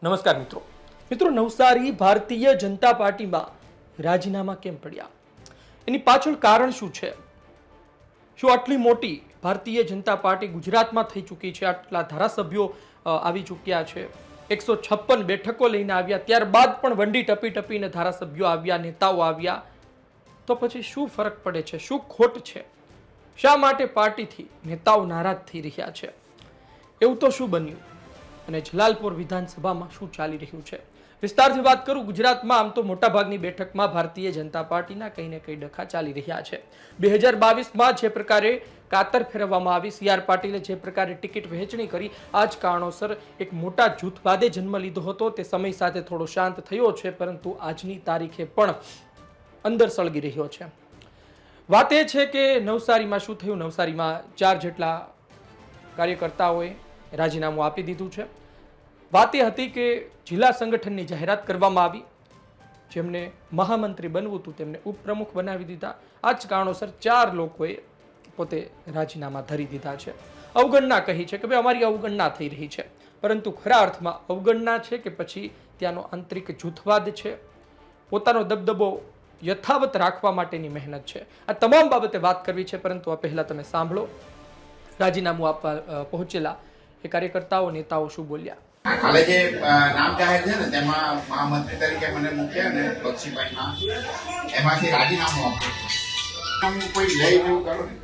નમસ્કાર મિત્રો નવસારી ભારતીય જનતા પાર્ટીમાં રાજીનામા કેમ પડ્યા? એની પાછળ કારણ શું છે? શું આટલી મોટી ભારતીય જનતા પાર્ટી ગુજરાતમાં થઈ ચૂકી છે? આટલા ધારાસભ્યો આવી ચૂક્યા છે, 156 બેઠકો લઈને આવ્યા, ત્યારબાદ પણ વંડી ટપી ટપીને ધારાસભ્યો આવ્યા, નેતાઓ આવ્યા, તો પછી શું ફરક પડે છે? શું ખોટ છે? શા માટે પાર્ટીથી નેતાઓ નારાજ થઈ રહ્યા છે? એવું તો શું બન્યું અને જલાલપોર વિધાનસભામાં શું ચાલી રહ્યું છે? વિસ્તારથી વાત કરું. ગુજરાતમાં આમ તો મોટાભાગની બેઠકમાં ભારતીય જનતા પાર્ટીના કંઈ ને કંઈ ડખા ચાલી રહ્યા છે. 2022માં જે પ્રકારે કાતર ફેરવવામાં આવી, CR પાટીલે જે પ્રકારે ટિકિટ વહેંચણી કરી, આ જ કારણોસર એક મોટા જૂથવાદે જન્મ લીધો હતો. તે સમય સાથે થોડો શાંત થયો છે, પરંતુ આજની તારીખે પણ અંદર સળગી રહ્યો છે. વાત એ છે કે નવસારીમાં શું થયું? નવસારીમાં 4 જેટલા કાર્યકર્તાઓએ રાજીનામું આપી દીધું છે. વાત એ હતી કે જિલ્લા સંગઠનની જાહેરાત કરવામાં આવી. જેમને મહામંત્રી બનવું હતું તેમને ઉપપ્રમુખ બનાવી દીધા. આ જ કારણોસર 4 લોકોએ પોતે રાજીનામા ધરી દીધા છે. અવગણના કહી છે કે ભાઈ અમારી અવગણના થઈ રહી છે, પરંતુ ખરા અર્થમાં અવગણના છે કે પછી ત્યાંનો આંતરિક જૂથવાદ છે, પોતાનો દબદબો યથાવત રાખવા માટેની મહેનત છે? આ તમામ બાબતે વાત કરવી છે, પરંતુ આ પહેલા તમે સાંભળો રાજીનામું આપવા પહોંચેલા એ કાર્યકર્તાઓ, નેતાઓ શું બોલ્યા. કાલે જે નામ જાહેર છે ને તેમાં મહામંત્રી તરીકે મને મૂક્યા ને બક્ષીભાઈ, એમાંથી રાજીનામું આપ્યું. કોઈ લઈ એવું કરો ને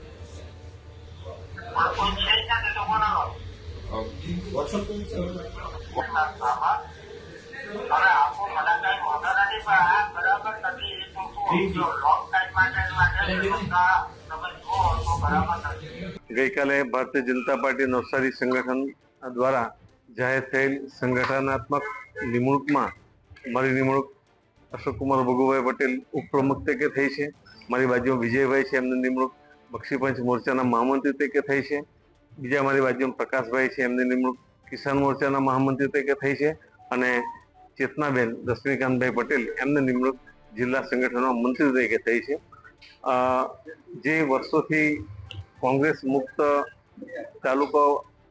ગઈકાલે ભારતીય જનતા પાર્ટી નવસારી સંગઠન દ્વારા જાહેર થયેલ સંગઠનાત્મક નિમણૂકમાં મારી નિમણૂક અશોકકુમાર ભગુભાઈ પટેલ ઉપપ્રમુખ તરીકે થઈ છે. મારી બાજુમાં વિજયભાઈ છે, એમની નિમણૂક બક્ષીપંચ મોરચાના મહામંત્રી તરીકે થઈ છે. બીજા મારી બાજુમાં પ્રકાશભાઈ છે, એમની નિમણૂક કિસાન મોરચાના મહામંત્રી તરીકે થઈ છે. અને ચેતનાબેન રશ્મિકાંતભાઈ પટેલ, એમની નિમણૂક જિલ્લા સંગઠનના મંત્રી તરીકે થઈ છે. જે વર્ષોથી કોંગ્રેસ મુક્ત તાલુકો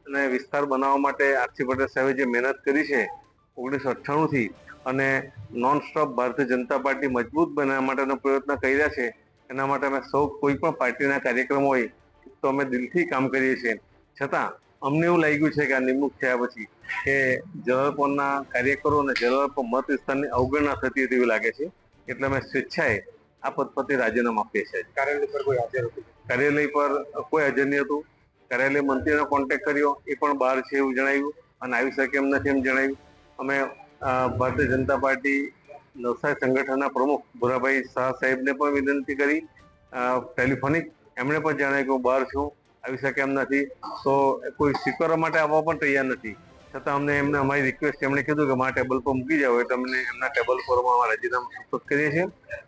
અને વિસ્તાર બનાવવા માટે આરસી પટેલ સાહેબે જે મહેનત કરી છે 1998થી, અને non stop Bharatiya Janata party મજબૂત બનાવવા માટેનો પ્રયત્ન કર્યા છે. એના માટે અમે સૌ કોઈ પણ પાર્ટીના કાર્યક્રમ હોય તો અમે દિલથી કામ કરીએ છીએ. છતાં અમને એવું લાગ્યું છે કે આ નિમણૂક થયા પછી કે જલાલપોરના કાર્યકરો અને જલાલપોર મત વિસ્તારની અવગણના થતી તેવું લાગે છે. એટલે અમે સ્વેચ્છાએ આ પદ પરથી રાજીનામું આપીએ છીએ. કાર્યાલય પર કોઈ હાજર હતું? કાર્યાલય પર કોઈ હાજર નહીં હતું. કાર્યાલય મંત્રીનો કોન્ટેક્ટ કર્યો, એ પણ બહાર છે એવું જણાવ્યું, અને આવી શકે એમ નથી એમ જણાવ્યું. અમે ભારતીય જનતા પાર્ટી નવસારી સંગઠનના પ્રમુખ ભુરાભાઈ શાહ સાહેબને પણ વિનંતી કરી ટેલિફોનિક. એમણે પણ જણાવ્યું કે હું બહાર છું, આવી શકે એમ નથી. તો કોઈ સ્વીકારવા માટે આવવા પણ તૈયાર નથી. છતાં એમને અમારી રિક્વેસ્ટ એમણે કીધું કે મારા ટેબલ પર મૂકી જાવ, એટલે અમને એમના ટેબલ પર રાજીનામું સુપરત કરીએ છીએ.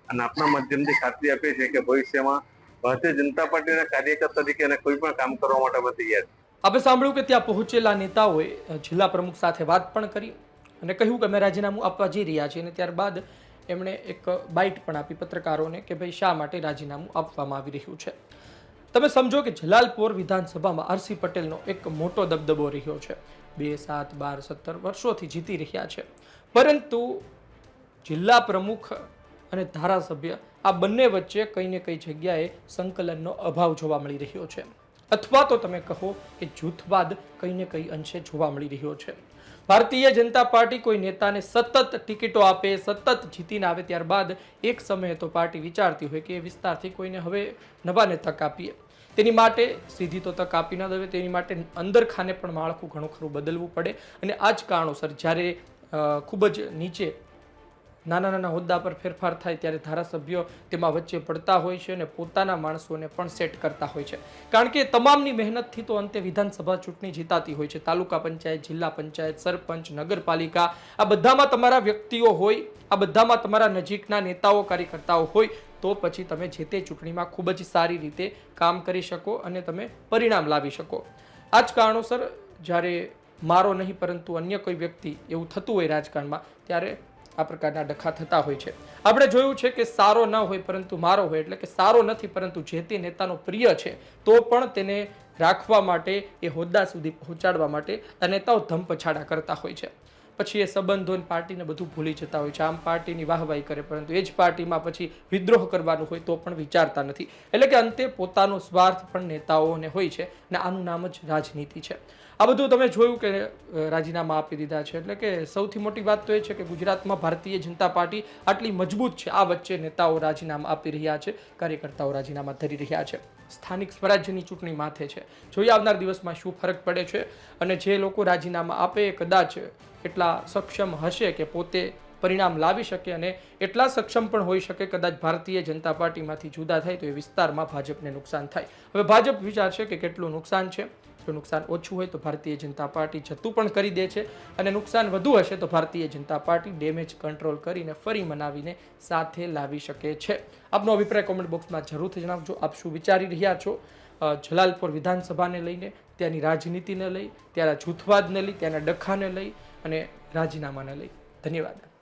અને આપના માધ્યમથી ખાતરી આપીએ છીએ કે ભવિષ્યમાં ભારતીય જનતા પાર્ટીના કાર્યકર તરીકે અને કોઈ પણ કામ કરવા માટે અમે તૈયાર છીએ. આપણે સાંભળ્યું કે ત્યાં પહોંચેલા નેતાઓએ જિલ્લા પ્રમુખ સાથે વાત પણ કરી અને કહ્યું કે અમે રાજીનામું આપવા જઈ રહ્યા છીએ. અને ત્યારબાદ એમણે એક બાઇટ પણ આપી પત્રકારોને કે ભાઈ શા માટે રાજીનામું આપવામાં આવી રહ્યું છે. તમે સમજો કે જલાલપોર વિધાનસભામાં આરસી પટેલનો એક મોટો દબદબો રહ્યો છે. 2, 7, 12, 17 વર્ષોથી જીતી રહ્યા છે, પરંતુ જિલ્લા પ્રમુખ અને ધારાસભ્ય આ બંને વચ્ચે કંઈ ને કઈ જગ્યાએ સંકલનનો અભાવ જોવા મળી રહ્યો છે, અથવા તો તમે કહો કે જૂથવાદ કંઈ ને કંઈ અંશે જોવા મળી રહ્યો છે. ભારતીય જનતા પાર્ટી કોઈ નેતાને સતત ટિકિટો આપે, સતત જીતીને આવે, ત્યારબાદ એક સમયે તો પાર્ટી વિચારતી હોય કે એ વિસ્તારથી કોઈને હવે નવાને તક આપીએ. તેની માટે સીધી તો તક આપી ન દેવે, તેની માટે અંદર ખાને પણ માળખું ઘણું ખરું બદલવું પડે. અને આ જ કારણોસર જ્યારે ખૂબ જ નીચે નાના નાના હોદ્દા પર ફેરફાર થાય ત્યારે ધારાસભ્યો તેમાં વચ્ચે પડતા હોય છે અને પોતાના માણસોને પણ સેટ કરતા હોય છે. કારણ કે તમામની મહેનતથી તો અંતે વિધાનસભા ચૂંટણી જીતાતી હોય છે. તાલુકા પંચાયત, જિલ્લા પંચાયત, સરપંચ, નગરપાલિકા, આ બધામાં તમારા વ્યક્તિઓ હોય, આ બધામાં તમારા નજીકના નેતાઓ, કાર્યકર્તાઓ હોય, તો પછી તમે જે તે ચૂંટણીમાં ખૂબ જ સારી રીતે કામ કરી શકો અને તમે પરિણામ લાવી શકો. આ જ કારણોસર જ્યારે મારો નહીં પરંતુ અન્ય કોઈ વ્યક્તિ એવું થતું હોય રાજકારણમાં, ત્યારે આ પ્રકારના ડખા થતા હોય છે. આપણે જોયું છે કે સારો ન હોય પરંતુ મારો હોય, એટલે કે સારો નથી પરંતુ જે તે નેતાનો પ્રિય છે તો પણ તેને રાખવા માટે, એ હોદ્દા સુધી પહોંચાડવા માટે આ નેતાઓ ધમપછાડા કરતા હોય છે. પછી એ સંબંધો અને પાર્ટીને બધું ભૂલી જતા હોય છે. આમ પાર્ટીની વાહવાહી કરે, પરંતુ એ જ પાર્ટીમાં પછી વિદ્રોહ કરવાનું હોય તો પણ વિચારતા નથી. એટલે કે અંતે પોતાનો સ્વાર્થ પણ નેતાઓને હોય છે, અને આનું નામ જ રાજનીતિ છે. આ બધું તમે જોયું કે રાજીનામા આપી દીધા છે. એટલે કે સૌથી મોટી વાત તો એ છે કે ગુજરાતમાં ભારતીય જનતા પાર્ટી આટલી મજબૂત છે, આ વચ્ચે નેતાઓ રાજીનામા આપી રહ્યા છે, કાર્યકર્તાઓ રાજીનામા ધરી રહ્યા છે. સ્થાનિક સ્વરાજ્યની ચૂંટણી માથે છે. જોઈએ આવનાર દિવસમાં શું ફરક પડે છે, અને જે લોકો રાજીનામા આપે કદાચ એટલા સક્ષમ હશે કે પોતે પરિણામ લાવી શકે, અને એટલા સક્ષમ પણ હોઈ શકે કદાચ ભારતીય જનતા પાર્ટીમાંથી જુદા થાય તો એ વિસ્તારમાં ભાજપને નુકસાન થાય. હવે ભાજપ વિચારશે કે કેટલું નુકસાન છે. જો નુકસાન ઓછું હોય તો ભારતીય જનતા પાર્ટી જતું પણ કરી દે છે, અને નુકસાન વધુ હશે તો Bharatiya Janata party damage control કરીને ફરી મનાવીને સાથે લાવી શકે છે. આપનો અભિપ્રાય કોમેન્ટ બોક્સમાં જરૂરથી જણાવજો. આપ શું વિચારી રહ્યા છો જલાલપુર વિધાનસભાને લઈને, ત્યાંની રાજનીતિને લઈ, ત્યાંના જૂથવાદને લઈ, ત્યાંના ડખાને લઈ અને રાજીનામાને લઈ? ધન્યવાદ.